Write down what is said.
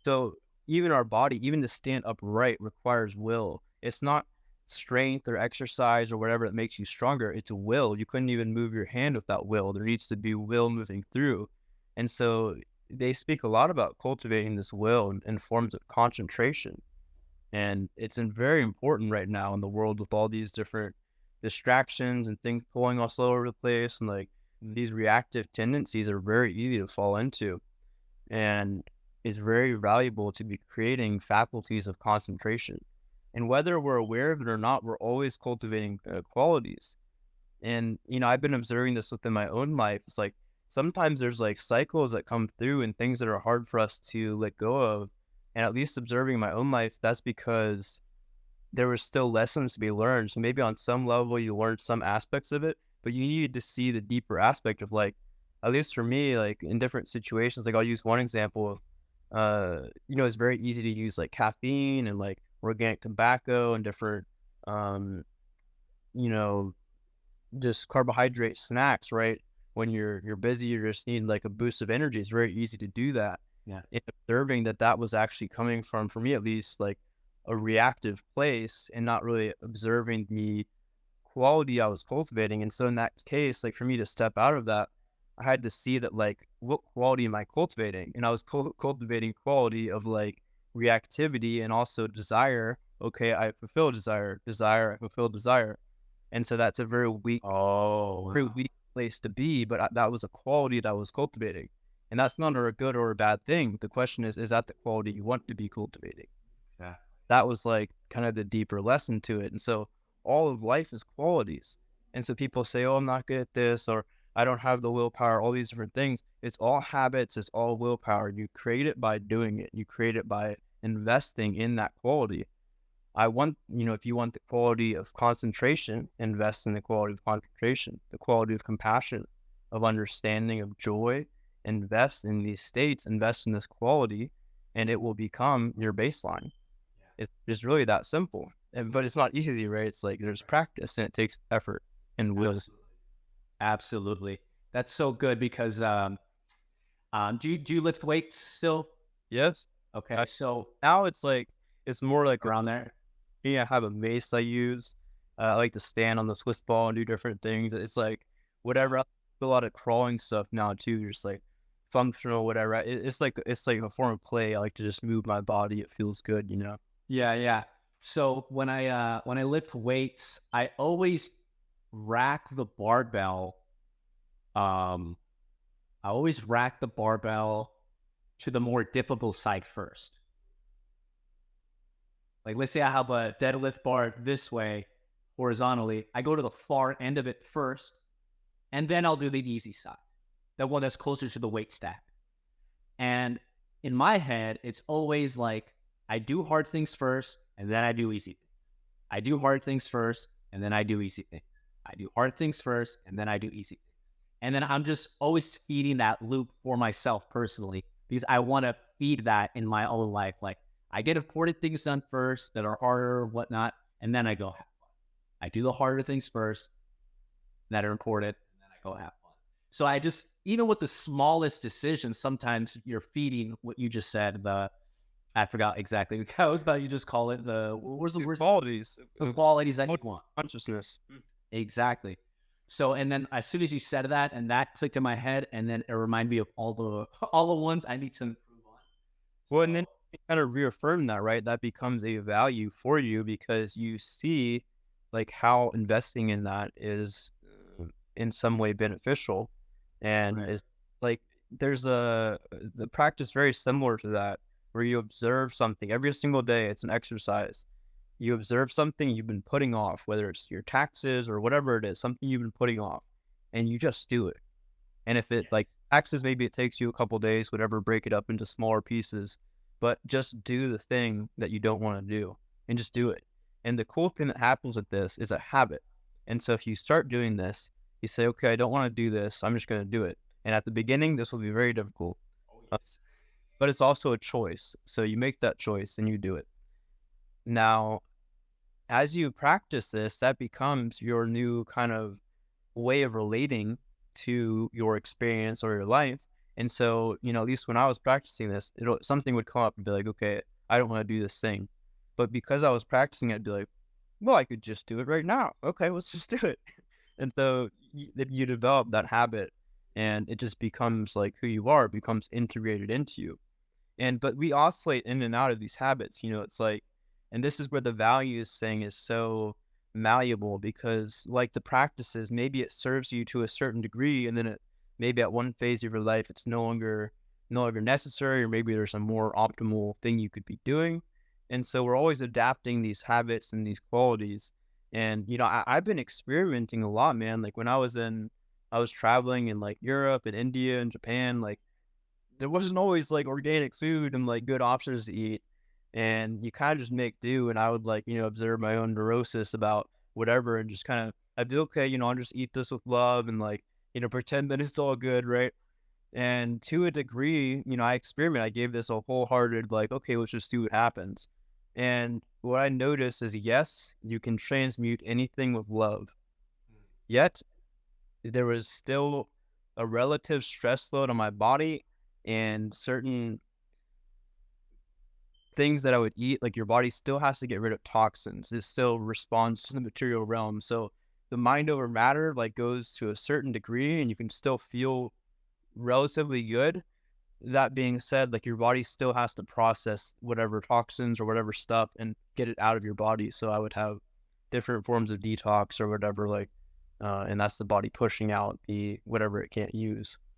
So even our body, even to stand upright requires will. It's not strength or exercise or whatever that makes you stronger. It's will. You couldn't even move your hand without will. There needs to be will moving through. And so they speak a lot about cultivating this will in forms of concentration. And very important right now in the world with all these different distractions and things pulling us all over the place. And like these reactive tendencies are very easy to fall into. And it's very valuable to be creating faculties of concentration. And whether we're aware of it or not, we're always cultivating qualities. And, I've been observing this within my own life. It's like sometimes there's like cycles that come through and things that are hard for us to let go of. And at least observing my own life, that's because there were still lessons to be learned. So maybe on some level you learned some aspects of it, but you needed to see the deeper aspect of like, at least for me, like in different situations, like I'll use one example of, it's very easy to use like caffeine and like organic tobacco and different, um, you know, just carbohydrate snacks, right? When you're busy, you're just needing like a boost of energy. It's very easy to do that. Yeah. And observing that was actually coming from, for me at least, like a reactive place and not really observing the quality I was cultivating. And so in that case, like for me to step out of that, I had to see that like what quality am I cultivating? And I was cultivating quality of like reactivity and also desire. Okay, I fulfill desire, I fulfill desire. And so that's a Oh, very wow. weak place to be, but that was a quality that I was cultivating. And that's not a good or a bad thing. The question is that the quality you want to be cultivating? Exactly. That was like kind of the deeper lesson to it. And so all of life is qualities. And so people say, oh, I'm not good at this, or I don't have the willpower, all these different things. It's all habits, it's all willpower. You create it by doing it, you create it by investing in that quality. If you want the quality of concentration, invest in the quality of concentration, the quality of compassion, of understanding, of joy, invest in these states, invest in this quality, and it will become your baseline. Yeah. It's just really that simple. But it's not easy, right? It's like there's practice and it takes effort and will. Absolutely. Absolutely. That's so good because do you lift weights still? Yes. Okay, Uh, so Now it's like it's more like around there. I have a mace I use. I like to stand on the Swiss ball and do different things. It's like Yeah. whatever. I do a lot of crawling stuff now too. Just like functional, whatever. It's like a form of play. I like to just move my body. It feels good. Yeah, yeah. So when I lift weights, I always rack the barbell. Um, I always rack the barbell to the more difficult side first. Like let's say I have a deadlift bar this way horizontally. I go to the far end of it first, and then I'll do the easy side, the one that's closer to the weight stack. And in my head, it's always like I do hard things first, and then I do easy things. I do hard things first, and then I do easy things. I do hard things first, and then I do easy things. And then I'm just always feeding that loop for myself personally because I want to feed that in my own life. Like I get important things done first that are harder, whatnot, and then I go have fun. I do the harder things first that are important, and then I go have fun. So I just, even with the smallest decisions, sometimes you're feeding what you just said. I forgot exactly how was about you just call it where's the word? qualities The of qualities that you want. consciousness. Exactly. So, and then as soon as you said that, and that clicked in my head, and then it reminded me of all the all the ones I need to improve on. Well, and then So, you kind of reaffirm that, right? That becomes a value for you because you see like how investing in that is in some way beneficial. And right. is like there's the practice very similar to that where you observe something every single day. It's an exercise. You observe something you've been putting off, whether it's your taxes or whatever it is, something you've been putting off, and you just do it. And if it Yes. like taxes, maybe it takes you a couple days, whatever, break it up into smaller pieces, but just do the thing that you don't want to do and just do it. And the cool thing that happens with this is a habit. And so if you start doing this, you say, okay, I don't want to do this. I'm just going to do it. And at the beginning, this will be very difficult, Oh uh, yes. but it's also a choice. So you make that choice and you do it. Now, as you practice this, that becomes your new kind of way of relating to your experience or your life. And so, at least when I was practicing this, something would come up and be like, okay, I don't want to do this thing. But because I was practicing, I'd be like, well, I could just do it right now. Okay, let's just do it. And so you develop that habit and it just becomes like who you are, it becomes integrated into you. But we oscillate in and out of these habits, it's like, and this is where the values thing is so malleable because like the practices, maybe it serves you to a certain degree and then maybe at one phase of your life, it's no longer necessary, or maybe there's a more optimal thing you could be doing. And so we're always adapting these habits and these qualities. And, I've been experimenting a lot, man. Like when I was traveling in like Europe and India and Japan, like there wasn't always like organic food and like good options to eat. And you kind of just make do. And I would like, observe my own neurosis about whatever and just kind of, I'd be okay, I'll just eat this with love and like, pretend that it's all good. Right. And to a degree, I experiment. I gave this a wholehearted, like, okay, let's just see what happens. And what I noticed is, yes, you can transmute anything with love. Yet, there was still a relative stress load on my body and certain things that I would eat. Like, your body still has to get rid of toxins. It still responds to the material realm. So, the mind over matter, like, goes to a certain degree, and you can still feel relatively good. That being said, like your body still has to process whatever toxins or whatever stuff and get it out of your body. So I would have different forms of detox or whatever, like, and that's the body pushing out the whatever it can't use.